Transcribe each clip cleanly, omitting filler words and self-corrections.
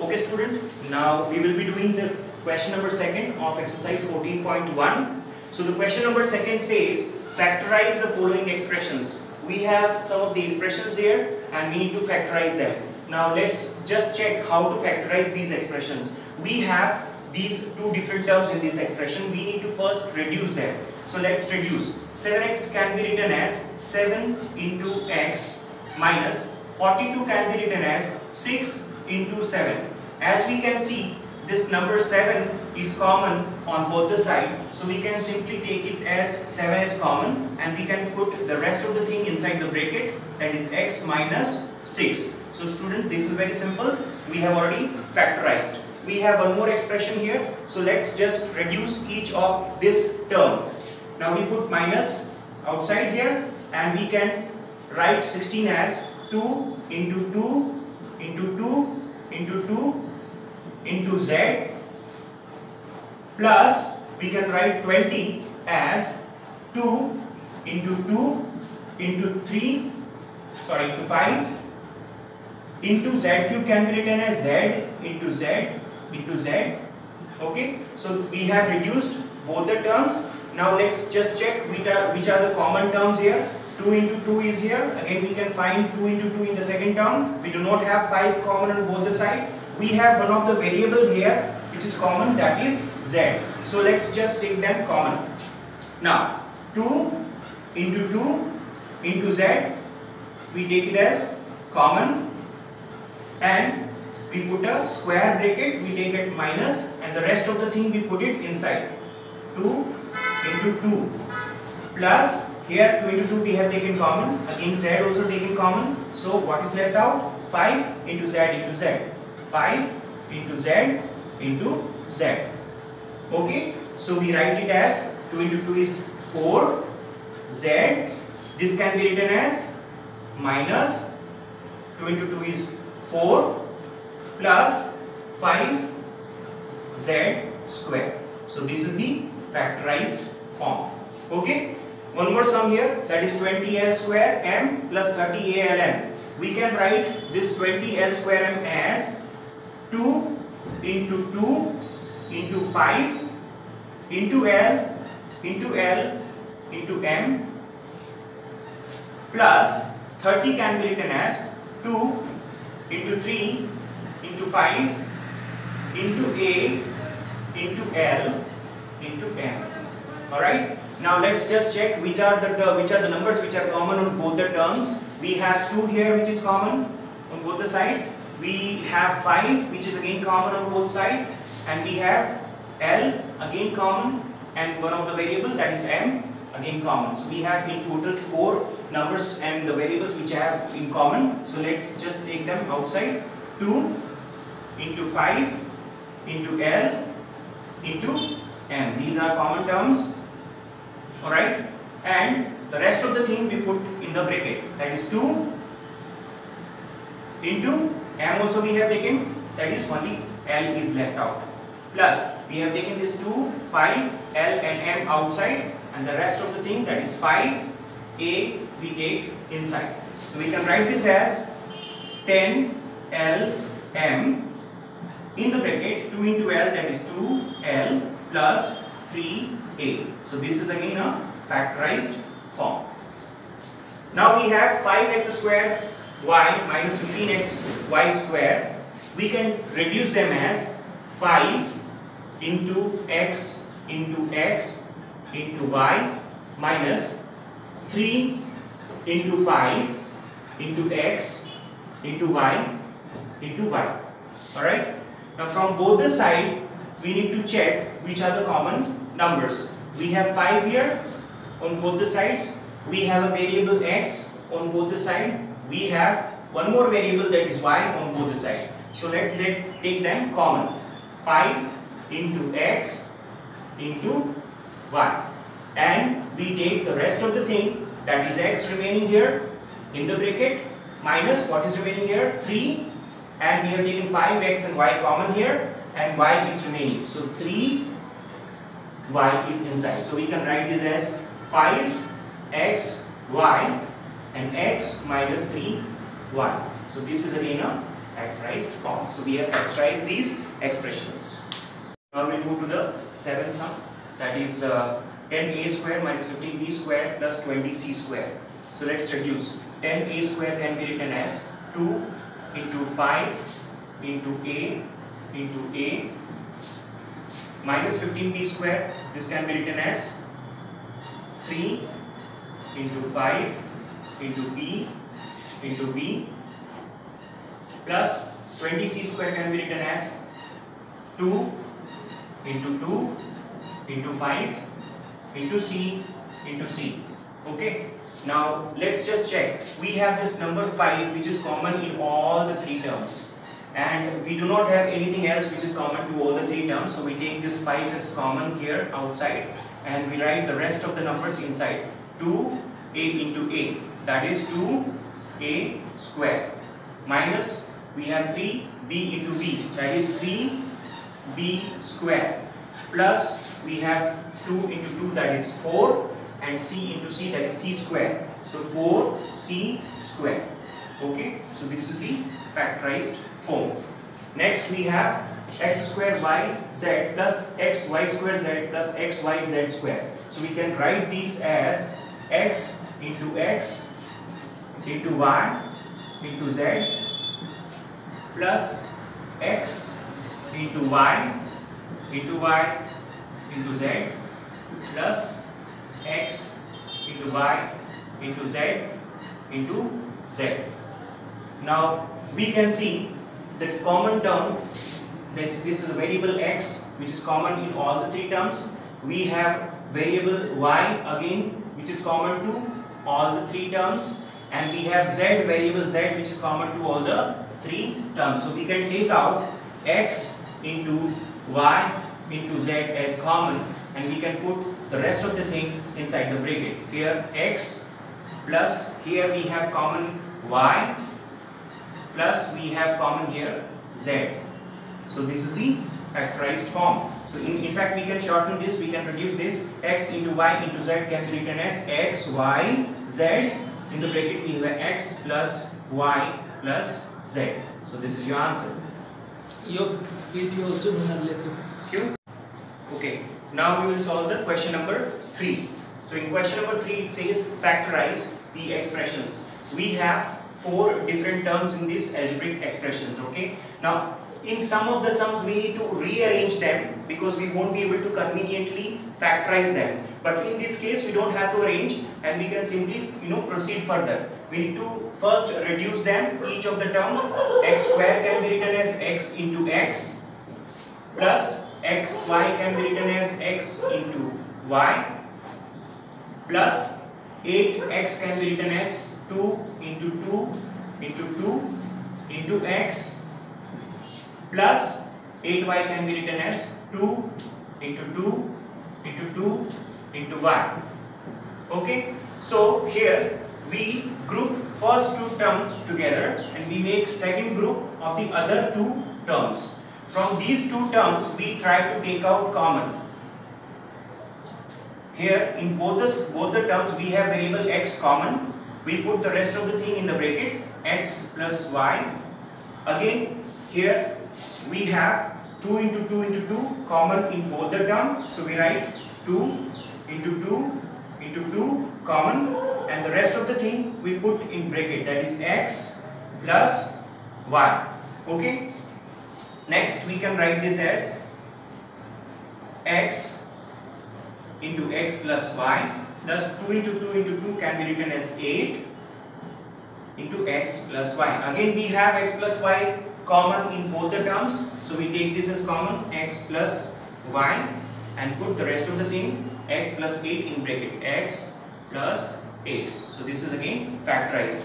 Okay student, now we will be doing the question number 2 of exercise 14.1. So the question number 2 says factorize the following expressions. We have some of the expressions here and we need to factorize them. Now let's just check how to factorize these expressions. We have these two different terms in this expression. We need to first reduce them. So let's reduce. 7x can be written as 7 into x minus 42 can be written as 6 into 7. As we can see, this number 7 is common on both the sides. So we can simply take it as 7 as common and we can put the rest of the thing inside the bracket, that is x minus 6. So student, this is very simple. We have already factorized. We have one more expression here. So let's just reduce each of this term. Now we put minus outside here and we can write 16 as 2 into 2 into 2 into 2 into z, plus we can write 20 as 2 into 2 into 3, sorry, into 5 into z cube can be written as z into z into z. Okay, so we have reduced both the terms. Now let's just check which are the common terms here. 2 into 2 is here. Again we can find 2 into 2 in the second term. We do not have 5 common on both the sides. We have one of the variable here which is common, that is z. So let's just take them common. Now 2 into 2 into z, we take it as common and we put a square bracket, we take it minus and the rest of the thing we put it inside. 2 into 2 plus here 2 into 2 we have taken common, again z also taken common. So what is left out? 5 into z into z. 5 into z into z. Okay, so we write it as 2 into 2 is 4 z. This can be written as minus 2 into 2 is 4 plus 5 z square. So this is the factorized form. Okay, one more sum here, that is 20l square m plus 30al m. We can write this 20l square m as 2 into 2 into 5 into L into M plus 30 can be written as 2 into 3 into 5 into A into L into M. Alright, now let's just check which are the numbers which are common on both the terms. We have 2 here which is common on both the sides. We have 5 which is again common on both sides, and we have L again common and one of the variable, that is M, again common. So we have in total 4 numbers and the variables which have in common. So let's just take them outside. 2 into 5 into L into M. These are common terms. Alright, and the rest of the thing we put in the bracket, that is 2 into M also we have taken, that is only L is left out, plus we have taken this 2, 5, L and M outside, and the rest of the thing, that is 5 A, we take inside. So we can write this as 10 L M in the bracket, 2 into L, that is 2 L plus 3 A. So this is again a factorized form. Now we have 5x square y minus 15x y square. We can reduce them as 5 into x into y minus 3 into 5 into x into y into y. Alright, now from both the sides we need to check which are the common numbers. We have 5 here on both the sides. We have a variable x on both the sides. We have one more variable, that is y, on both the sides. So let's take them common. 5 into x into y, and we take the rest of the thing, that is x remaining here in the bracket, minus what is remaining here, 3, and we have taken 5x and y common here, and y is remaining. So 3 y is inside. So we can write this as 5x y and x minus 3 y. So this is again a factorized form. So we have factorized these expressions. Now we'll move to the seventh sum, that is 10a square minus 15b square plus 20c square. So let's reduce. 10a square can be written as 2 into 5 into a minus 15b square. This can be written as 3 into 5 into b plus 20c square can be written as 2 into 2 into 5 into c. Okay. Now let's just check. We have this number 5 which is common in all the three terms, and we do not have anything else which is common to all the three terms. So we take this 5 as common here outside and we write the rest of the numbers inside. 2a into a, that is 2a square, minus we have 3b into b, that is 3b square, plus we have 2 into 2, that is 4, and c into c, that is c square. So 4c square. Okay, so this is the factorized form. Next we have x square y z plus x y square z plus x y z square. So we can write these as x into y into z plus x into y into z plus x into y into z into z. Now we can see the common term, this is a variable x which is common in all the three terms. We have variable y again which is common to all the three terms, and we have z, variable z, which is common to all the three terms. So we can take out x into y into z as common, and we can put the rest of the thing inside the bracket. Here x plus here we have common y plus we have common here z. So this is the factorized form. So in fact we can shorten this, we can reduce this. X into y into z can be written as x, y, z. In the bracket we have x plus y plus z. So this is your answer. Your video also Okay, now we will solve the question number 3. So in question number 3 it says factorize the expressions. We have 4 different terms in these algebraic expressions. Okay, now in some of the sums we need to rearrange them because we won't be able to conveniently factorize them, but in this case we don't have to arrange and we can simply proceed further. We need to first reduce them, each of the term. X square can be written as x into x plus xy can be written as x into y plus 8x can be written as 2 into 2 into 2 into x plus 8y can be written as 2 into 2 into 2 into y. Okay, so here we group first two terms together and we make second group of the other two terms. From these two terms we try to take out common. Here in both the terms we have variable x common. We put the rest of the thing in the bracket, x plus y. Again here we have 2 into 2 into 2 common in both the terms. So we write 2 into 2 into 2 common, and the rest of the thing we put in bracket, that is x plus y. Okay. Next we can write this as x into x plus y plus 2 into 2 into 2 can be written as 8 into x plus y. Again we have x plus y common in both the terms, so we take this as common, x plus y, and put the rest of the thing x plus 8 in bracket, x plus 8. So this is again factorized.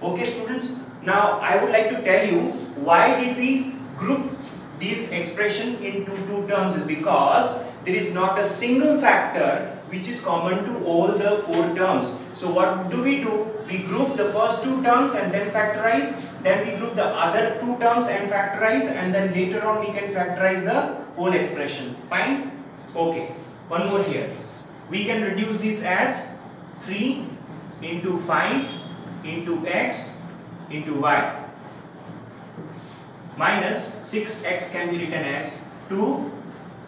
Okay students, now I would like to tell you why did we group these expression into two terms. Is because there is not a single factor which is common to all the 4 terms. So what do? We group the first 2 terms and then factorize, then we group the other 2 terms and factorize, and then later on we can factorize the whole expression. Fine? Okay, one more here. We can reduce this as 3 into 5 into x into y. minus 6x can be written as 2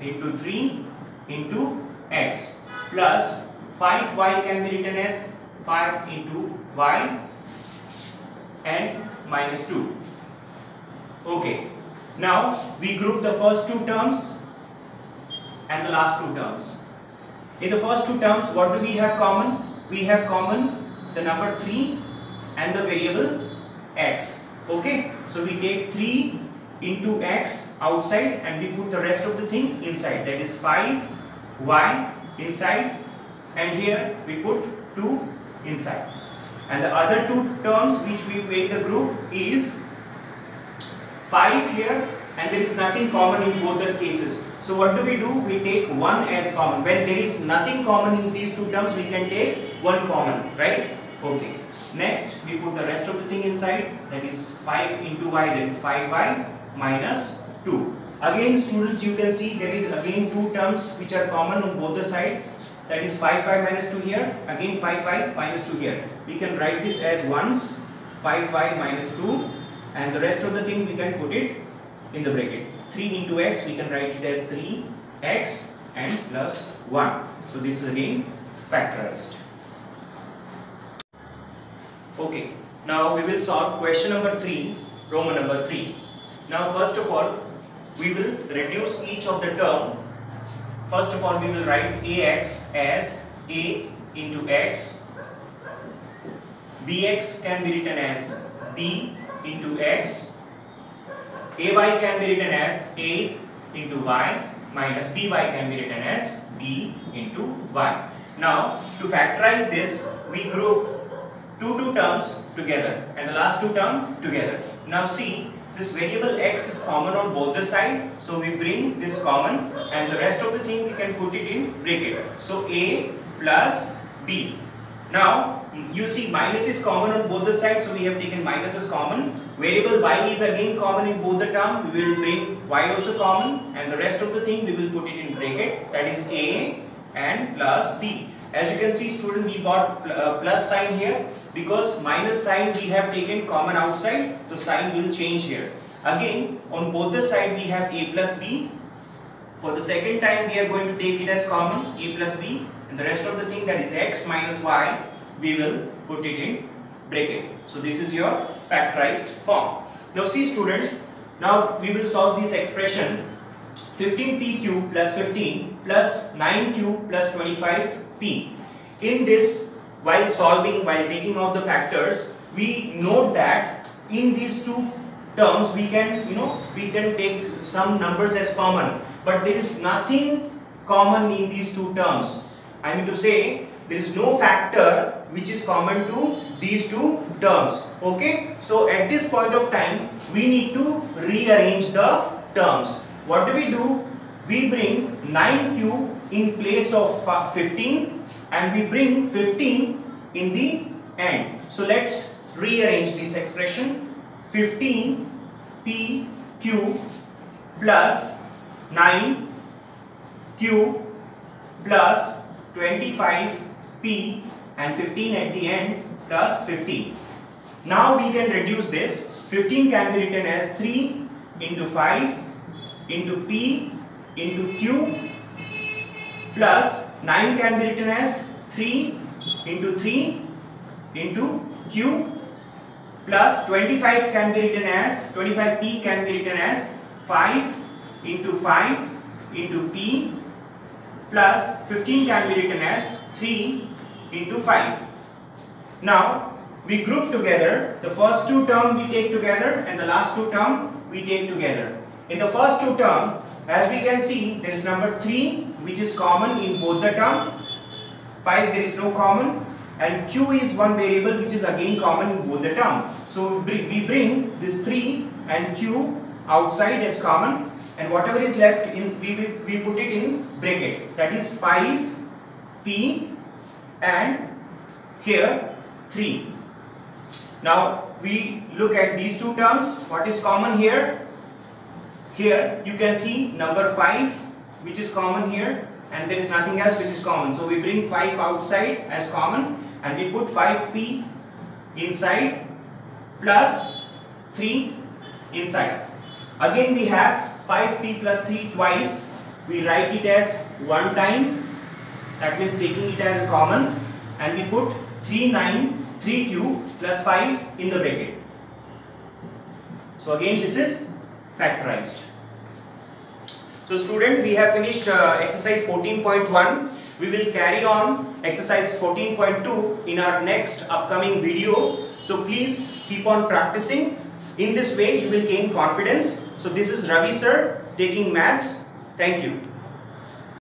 into 3 into x plus 5y can be written as 5 into y and minus 2. Okay, now we group the first two terms and the last two terms. In the first two terms, what do we have common? We have common the number 3 and the variable x. Okay, so we take 3 into x outside and we put the rest of the thing inside, that is 5y inside, and here we put 2 inside. And the other two terms which we make the group is 5 here, and there is nothing common in both the cases. So what do? We take 1 as common. When there is nothing common in these two terms, we can take 1 common, right? Okay. Next, we put the rest of the thing inside, that is 5 into y, that is 5y minus 2. Again, students, you can see there is again two terms which are common on both the sides. That is 5y minus 2 here, again 5y minus 2 here. We can write this as once 5y minus 2, and the rest of the thing we can put it in the bracket. 3 into x, we can write it as 3x and plus 1. So this is again factorized. Okay, now we will solve question number 3, Roman number 3. Now first of all, we will reduce each of the term. First of all, we will write ax as a into x. Bx can be written as b into x. Ay can be written as a into y minus by can be written as b into y. Now, to factorize this, we group two terms together and the last two terms together. Now see, this variable x is common on both the sides, so we bring this common and the rest of the thing we can put it in bracket. So a plus b. Now you see minus is common on both the sides, so we have taken minus as common. Variable y is again common in both the terms, we will bring y also common, and the rest of the thing we will put it in bracket, that is a and plus b. As you can see, student, we got plus sign here because minus sign we have taken common outside, the sign will change here. Again, on both the side we have a plus b. For the second time we are going to take it as common, a plus b, and the rest of the thing, that is x minus y, we will put it in bracket. So this is your factorized form. Now see, student, now we will solve this expression 15p cube plus 15 plus 9q plus 25p. In this, while solving, while taking out the factors, we note that in these two terms we can, we can take some numbers as common, but there is nothing common in these two terms. I mean to say, there is no factor which is common to these two terms. Okay, so at this point of time we need to rearrange the terms. What do? We bring 9q in place of 15 and we bring 15 in the end. So let's rearrange this expression. 15p cube plus 9q plus 25p and 15 at the end plus 15. Now we can reduce this. 15 can be written as 3 into 5 into p into q plus 9 can be written as 3 into 3 into q plus 25 can be written as 25p can be written as 5 into 5 into p plus 15 can be written as 3 into 5. Now we group together the first two terms we take together and the last two terms we take together. In the first two terms, as we can see, there is number 3 which is common in both the terms. 5 there is no common, and q is one variable which is again common in both the terms. So we bring this 3 and q outside as common, and whatever is left in we put it in bracket, that is 5p and here 3. Now we look at these two terms. What is common here? Here you can see number 5 which is common here, and there is nothing else which is common. So we bring 5 outside as common and we put 5p inside plus 3 inside. Again we have 5p plus 3 twice. We write it as 1 time. That means taking it as a common, and we put 3 plus 5 in the bracket. So again this is factorized. So student, we have finished exercise 14.1. We will carry on exercise 14.2 in our next upcoming video. So please keep on practicing. In this way you will gain confidence. So this is Ravi sir taking maths. Thank you.